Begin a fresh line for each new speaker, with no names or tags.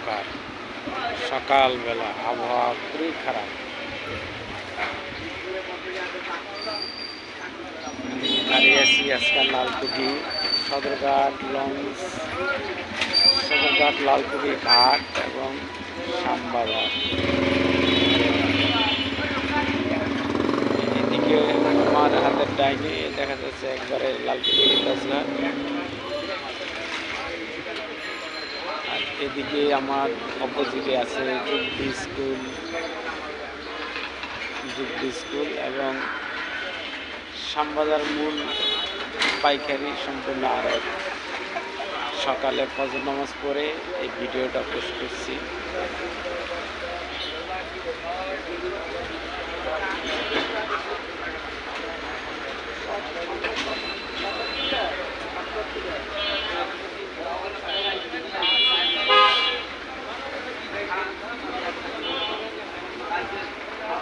অন্ধকার, সকালবেলা আবহাওয়া খুবই খারাপ। দাঁড়িয়ে আছি আজকাল লালকুঠি সদরঘাট লালকুঠি ঘাট এবং শ্যামবাজার। এদিকে আমার হাতের ডাইনে দেখা যাচ্ছে একবারে লালকুঠি ঘাট, আর এদিকে আমার অপোজিটে আছে যুগবি স্কুল এবং শ্যামবাজার মূল পাইকারি সম্পূর্ণ আড়ত। সকালে ফজর নামাজ পড়ে এই ভিডিওটা পোস্ট করছি।